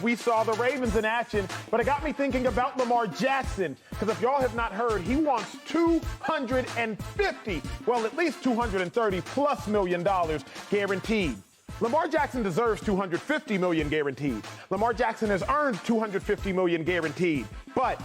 We saw the Ravens in action, but it got me thinking about Lamar Jackson, because if y'all have not heard, he wants $250, well, at least $230+ million guaranteed. Lamar Jackson deserves $250 million guaranteed. Lamar Jackson has earned $250 million guaranteed, but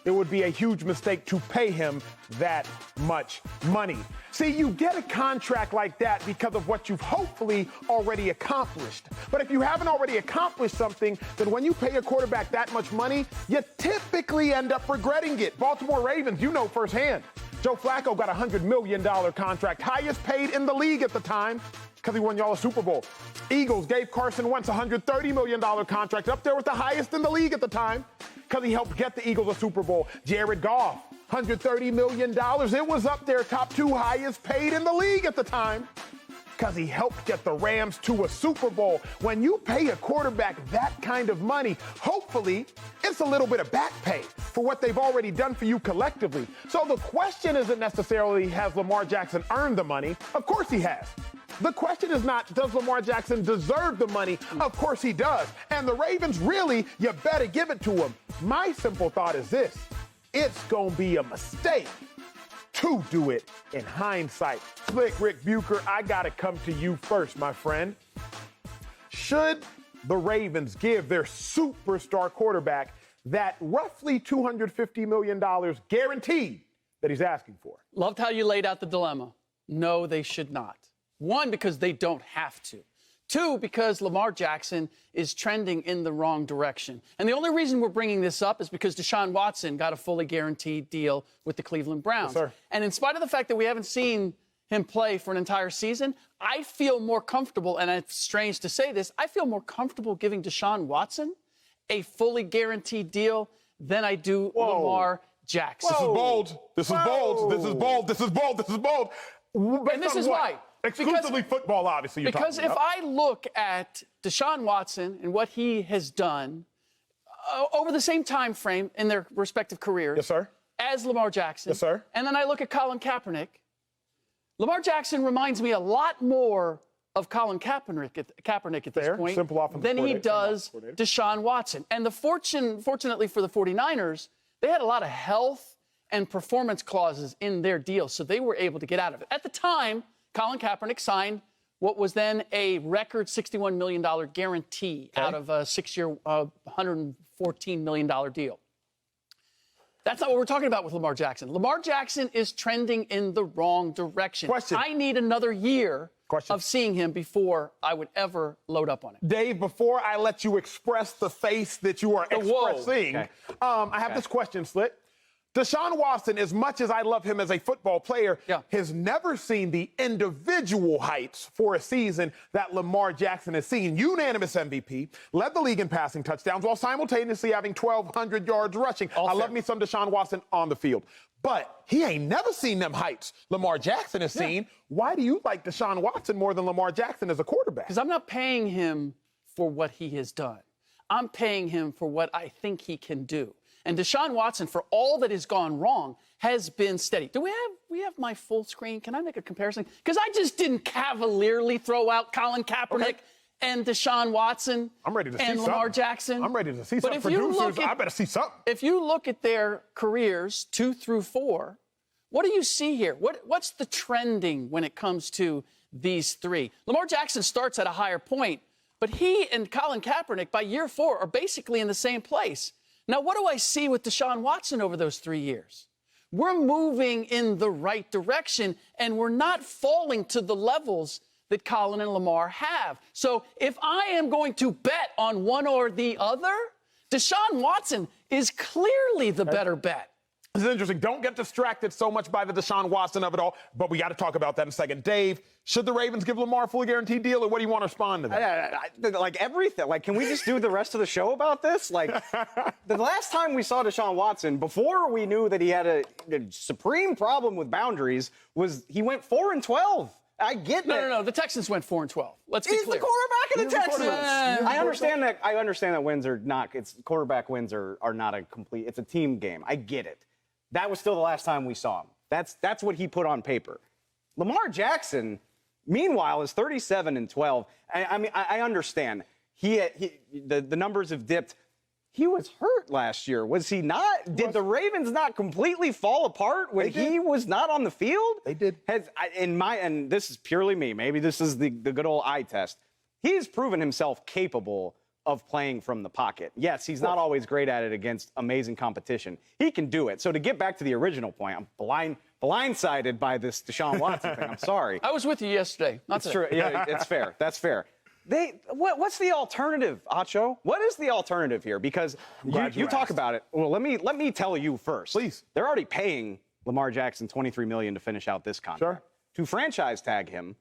it would be a huge mistake to pay him that much money. See, you get a contract like that because of what you've hopefully already accomplished. But if you haven't already accomplished something, then when you pay a quarterback that much money, you typically end up regretting it. Baltimore Ravens, you know firsthand. Joe Flacco got a $100 million contract, highest paid in the league at the time, because he won y'all a Super Bowl. Eagles gave Carson Wentz a $130 million contract, up there with the highest in the league at the time, because he helped get the Eagles a Super Bowl. Jared Goff, $130 million. It was up there, top two highest paid in the league at the time, because he helped get the Rams to a Super Bowl. When you pay a quarterback that kind of money, hopefully it's a little bit of back pay for what they've already done for you collectively. So the question isn't necessarily, has Lamar Jackson earned the money? Of course he has. The question is not, does Lamar Jackson deserve the money? Of course he does. And the Ravens, really, you better give it to him. My simple thought is this: it's going to be a mistake to do it in hindsight. Slick Ric Bucher, I got to come to you first, my friend. Should the Ravens give their superstar quarterback that roughly $250 million guaranteed that he's asking for? Loved how you laid out the dilemma. No, they should not. One, because they don't have to. Two, because Lamar Jackson is trending in the wrong direction. And the only reason we're bringing this up is because Deshaun Watson got a fully guaranteed deal with the Cleveland Browns. Yes, sir. And in spite of the fact that we haven't seen him play for an entire season, I feel more comfortable, and it's strange to say this, I feel more comfortable giving Deshaun Watson a fully guaranteed deal than I do Lamar Jackson. This is bold. This is bold. This is bold. This is bold. This is bold. And this is why. Exclusively football, obviously, you're because talking if about. I look at Deshaun Watson and what he has done over the same time frame in their respective careers, Yes, sir. as Lamar Jackson, Yes, sir. and then I look at Colin Kaepernick, Lamar Jackson reminds me a lot more of Colin Kaepernick at this Fair. point Simple offensive than he coordinator. does Deshaun Watson. And fortunately for the 49ers, they had a lot of health and performance clauses in their deal, so they were able to get out of it. At the time, Colin Kaepernick signed what was then a record $61 million guarantee out of a 6-year, $114 million deal. That's not what we're talking about with Lamar Jackson. Lamar Jackson is trending in the wrong direction. Question. I need another year of seeing him before I would ever load up on it. Dave, before I let you express the face that you are expressing, I have this question, Slick. Deshaun Watson, as much as I love him as a football player, has never seen the individual heights for a season that Lamar Jackson has seen. Unanimous MVP, led the league in passing touchdowns while simultaneously having 1,200 yards rushing. I love me some Deshaun Watson on the field. But he ain't never seen them heights Lamar Jackson has seen. Why do you like Deshaun Watson more than Lamar Jackson as a quarterback? Because I'm not paying him for what he has done. I'm paying him for what I think he can do. And Deshaun Watson, for all that has gone wrong, has been steady. Do we have my full screen? Can I make a comparison? Because I just didn't cavalierly throw out Colin Kaepernick and Deshaun Watson and Lamar Jackson. I'm ready to see something. Producers, I better see something. If you look at their careers, 2 through 4, what do you see here? What's the trending when it comes to these three? Lamar Jackson starts at a higher point, but he and Colin Kaepernick by year 4 are basically in the same place. Now, what do I see with Deshaun Watson over those 3 years? We're moving in the right direction, and we're not falling to the levels that Colin and Lamar have. So if I am going to bet on one or the other, Deshaun Watson is clearly the better bet. This is interesting. Don't get distracted so much by the Deshaun Watson of it all, but we got to talk about that in a second. Dave, should the Ravens give Lamar a fully guaranteed deal, or what do you want to respond to that? Like everything. Like, can we just do the rest of the show about this? Like, the last time we saw Deshaun Watson, before we knew that he had a supreme problem with boundaries, was he went 4-12. I get that. No. The Texans went 4-12. Let's be clear. He's the quarterback of the Texans. I understand that wins are not. Quarterback wins are not a complete. It's a team game. I get it. That was still the last time we saw him. That's what he put on paper. Lamar Jackson, meanwhile, is 37-12. I mean, I understand. the numbers have dipped. He was hurt last year, was he not? Did the Ravens not completely fall apart when he was not on the field? They did. And this is purely me. Maybe this is the good old eye test. He's proven himself capable of playing from the pocket. Yes, he's not always great at it against amazing competition. He can do it. So to get back to the original point, I'm blindsided by this Deshaun Watson thing. I'm sorry. I was with you yesterday. That's true. Yeah, it's fair. That's fair. What's the alternative, Acho? What is the alternative here? Because you talk about it. Well, let me tell you first. Please. They're already paying Lamar Jackson $23 million to finish out this contract. Sure. To franchise tag him,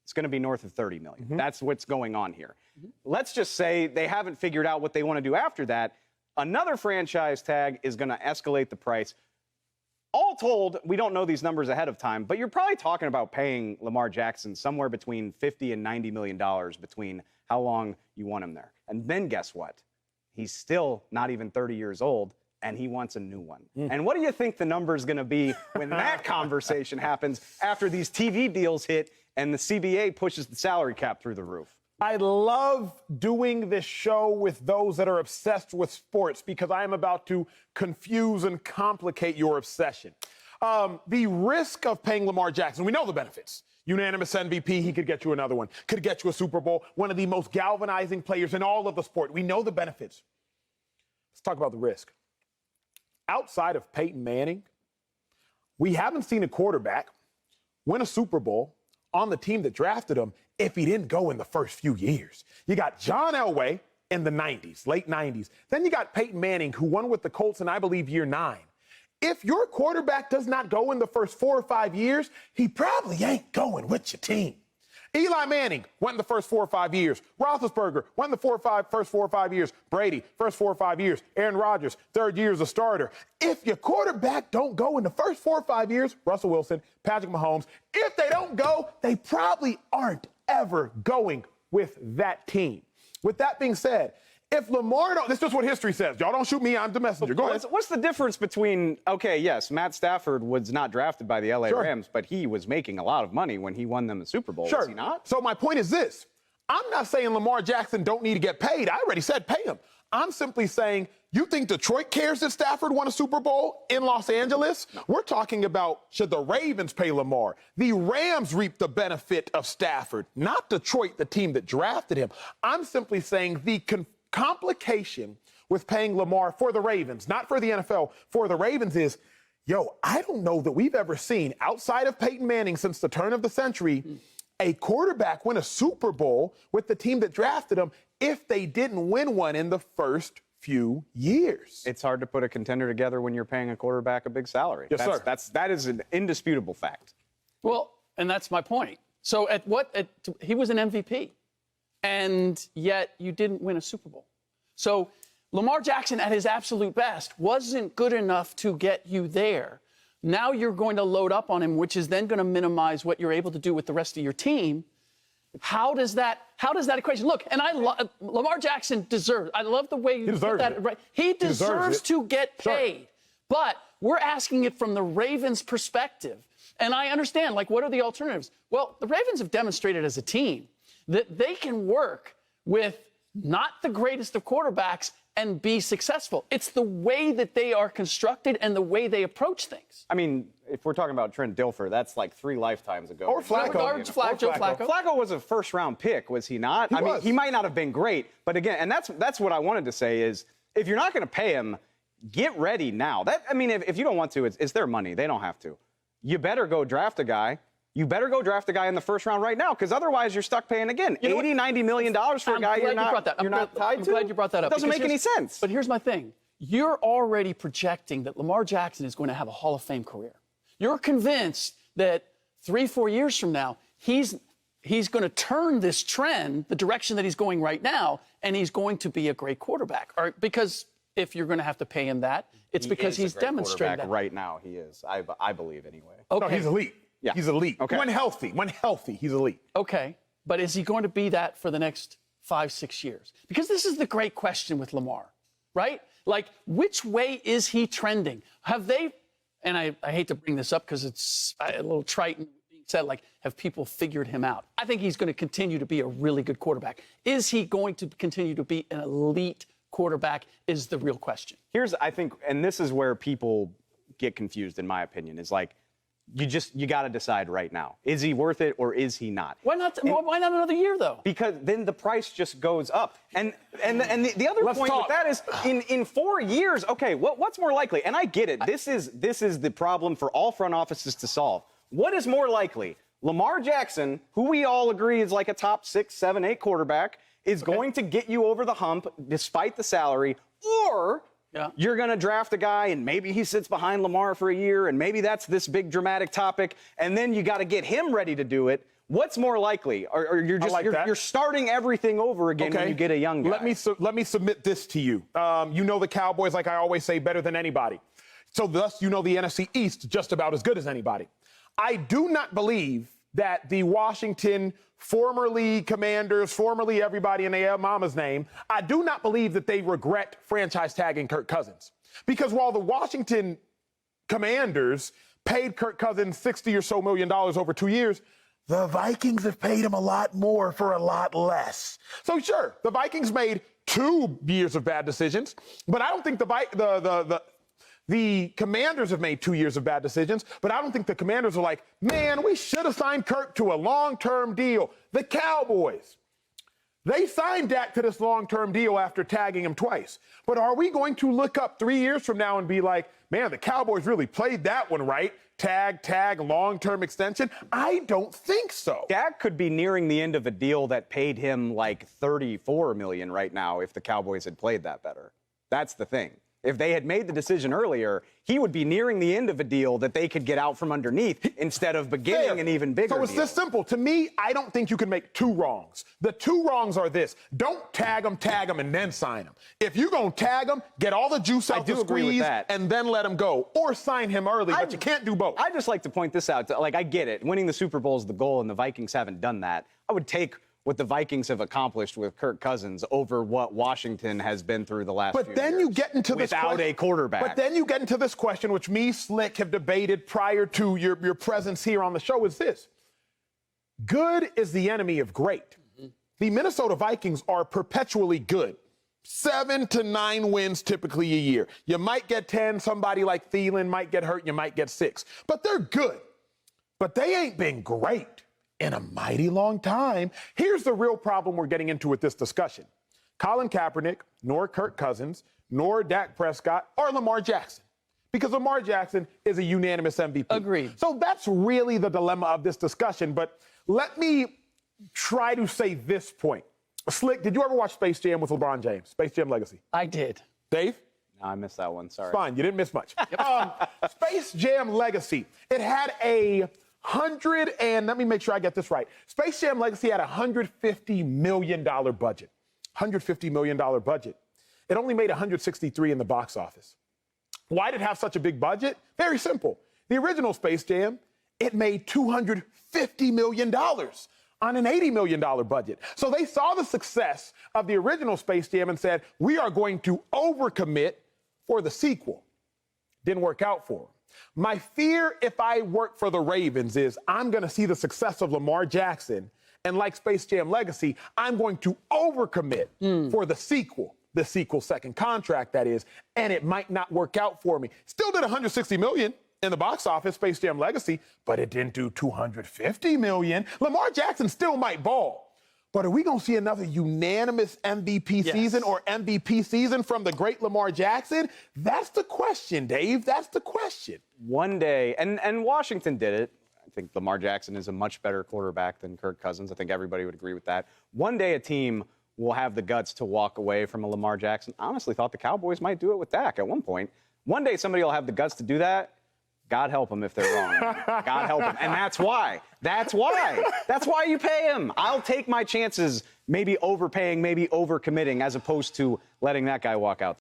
it's going to be north of $30 million. Mm-hmm. That's what's going on here. Mm-hmm. Let's just say they haven't figured out what they want to do after that. Another franchise tag is going to escalate the price. All told, we don't know these numbers ahead of time, but you're probably talking about paying Lamar Jackson somewhere between $50 and $90 million between how long you want him there. And then guess what? He's still not even 30 years old, and he wants a new one. And what do you think the number is going to be when that conversation happens after these TV deals hit and the CBA pushes the salary cap through the roof? I love doing this show with those that are obsessed with sports because I am about to confuse and complicate your obsession. The risk of paying Lamar Jackson, we know the benefits. Unanimous MVP, he could get you another one, could get you a Super Bowl, one of the most galvanizing players in all of the sport. We know the benefits. Let's talk about the risk. Outside of Peyton Manning, we haven't seen a quarterback win a Super Bowl on the team that drafted him if he didn't go in the first few years. You got John Elway in the 90s, late 90s. Then you got Peyton Manning, who won with the Colts in, I believe, year 9. If your quarterback does not go in the first 4 or 5 years, he probably ain't going with your team. Eli Manning went in the first 4 or 5 years. Roethlisberger went in the first 4 or 5 years. Brady, first 4 or 5 years. Aaron Rodgers, third year as a starter. If your quarterback don't go in the first 4 or 5 years, Russell Wilson, Patrick Mahomes, if they don't go, they probably aren't ever going with that team. With that being said, if Lamar this is just what history says. Y'all don't shoot me, I'm the messenger. Go ahead. What's the difference between, okay, yes, Matt Stafford was not drafted by the LA Rams, but he was making a lot of money when he won them the Super Bowl, was he not? So my point is this. I'm not saying Lamar Jackson don't need to get paid. I already said pay him. I'm simply saying, you think Detroit cares that Stafford won a Super Bowl in Los Angeles? No. We're talking about, should the Ravens pay Lamar? The Rams reap the benefit of Stafford, not Detroit, the team that drafted him. I'm simply saying the complication with paying Lamar for the Ravens, not for the NFL, for the Ravens is, I don't know that we've ever seen, outside of Peyton Manning since the turn of the century, a quarterback win a Super Bowl with the team that drafted him if they didn't win one in the first few years. It's hard to put a contender together when you're paying a quarterback a big salary. Yes, sir. That is an indisputable fact. Well, and that's my point. So he was an MVP, and yet you didn't win a Super Bowl. So Lamar Jackson at his absolute best wasn't good enough to get you there. Now you're going to load up on him, which is then going to minimize what you're able to do with the rest of your team. How does that equation look? And Lamar Jackson deserves. I love the way you put that. Right. He deserves to get paid. Sure. But we're asking it from the Ravens' perspective. And I understand, what are the alternatives? Well, the Ravens have demonstrated as a team that they can work with not the greatest of quarterbacks and be successful. It's the way that they are constructed and the way they approach things. I mean, if we're talking about Trent Dilfer, that's like 3 lifetimes ago. Or Flacco. Joe Flacco. Flacco was a first-round pick, was he not? I mean, he might not have been great, but again, and that's what I wanted to say is, if you're not going to pay him, get ready now. If you don't want to, it's their money. They don't have to. You better go draft a guy. You better go draft a guy in the first round right now, because otherwise you're stuck paying again $80-90 million for a guy you're not tied to. I'm glad you brought that up. It doesn't make any sense. But here's my thing. You're already projecting that Lamar Jackson is going to have a Hall of Fame career. You're convinced that 3-4 years from now, he's going to turn this trend, the direction that he's going right now, and he's going to be a great quarterback. Because if you're going to have to pay him that, it's because he's demonstrated that. Right now, he is. I believe anyway. Okay. No, he's elite. Yeah. He's elite. Okay. When healthy, he's elite. Okay. But is he going to be that for the next 5-6 years? Because this is the great question with Lamar, right? Which way is he trending? Have they, and I hate to bring this up because it's a little trite and being said, like, have people figured him out? I think he's going to continue to be a really good quarterback. Is he going to continue to be an elite quarterback is the real question. I think, and this is where people get confused, in my opinion, is like, you got to decide right now. Is he worth it or is he not? Why not another year, though? Because then the price just goes up. And the other point with that is in 4 years, okay, what's more likely? And I get it. This is the problem for all front offices to solve. What is more likely? Lamar Jackson, who we all agree is like a top 6, 7, 8 quarterback, is going to get you over the hump despite the salary, or you're going to draft a guy and maybe he sits behind Lamar for a year and maybe that's this big dramatic topic and then you got to get him ready to do it. What's more likely? Or you're just you're starting everything over again when you get a young guy. Let me submit this to you. You know the Cowboys, like I always say, better than anybody. So thus you know the NFC East just about as good as anybody. I do not believe that the Washington formerly Commanders, formerly everybody in their mama's name, I do not believe that they regret franchise tagging Kirk Cousins. Because while the Washington Commanders paid Kirk Cousins $60 or so million over 2 years, the Vikings have paid him a lot more for a lot less. So sure, the Vikings made 2 years of bad decisions, but I don't think the Commanders have made 2 years of bad decisions, but I don't think the Commanders are like, man, we should have signed Kirk to a long-term deal. The Cowboys, they signed Dak to this long-term deal after tagging him twice. But are we going to look up 3 years from now and be like, man, the Cowboys really played that one right? Tag, long-term extension? I don't think so. Dak could be nearing the end of a deal that paid him like $34 million right now if the Cowboys had played that better. That's the thing. If they had made the decision earlier, he would be nearing the end of a deal that they could get out from underneath instead of beginning an even bigger deal. So it's this simple. To me, I don't think you can make 2 wrongs. The 2 wrongs are this. Don't tag them, and then sign them. If you're going to tag them, get all the juice out the squeeze and then let him go. Or sign him early, but you can't do both. I just like to point this out. Like, I get it. Winning the Super Bowl is the goal, and the Vikings haven't done that. I would take what the Vikings have accomplished with Kirk Cousins over what Washington has been through the last few years. But then you get into this without a quarterback. But then you get into this question, which me, Slick, have debated prior to your presence here on the show, is this. Good is the enemy of great. Mm-hmm. The Minnesota Vikings are perpetually good. 7 to 9 wins typically a year. You might get 10. Somebody like Thielen might get hurt. You might get 6. But they're good. But they ain't been great in a mighty long time. Here's the real problem we're getting into with this discussion. Colin Kaepernick, nor Kirk Cousins, nor Dak Prescott, or Lamar Jackson. Because Lamar Jackson is a unanimous MVP. Agreed. So that's really the dilemma of this discussion. But let me try to say this point. Slick, did you ever watch Space Jam with LeBron James? Space Jam Legacy? I did. Dave? No, I missed that one. Sorry. Fine, you didn't miss much. Space Jam Legacy. It had a let me make sure I get this right. Space Jam Legacy had a $150 million budget. $150 million budget. It only made 163 in the box office. Why did it have such a big budget? Very simple. The original Space Jam, it made $250 million on an $80 million budget. So they saw the success of the original Space Jam and said, we are going to overcommit for the sequel. Didn't work out for them. My fear if I work for the Ravens is I'm going to see the success of Lamar Jackson, and like Space Jam Legacy, I'm going to overcommit for the sequel second contract, that is, and it might not work out for me. Still did $160 million in the box office, Space Jam Legacy, but it didn't do $250 million. Lamar Jackson still might ball. But are we going to see another unanimous MVP season or MVP season from the great Lamar Jackson? That's the question, Dave. That's the question. One day, and Washington did it. I think Lamar Jackson is a much better quarterback than Kirk Cousins. I think everybody would agree with that. One day a team will have the guts to walk away from a Lamar Jackson. I honestly thought the Cowboys might do it with Dak at one point. One day somebody will have the guts to do that. God help them if they're wrong. God help them. And that's why. That's why you pay him. I'll take my chances maybe overpaying, maybe overcommitting, as opposed to letting that guy walk out.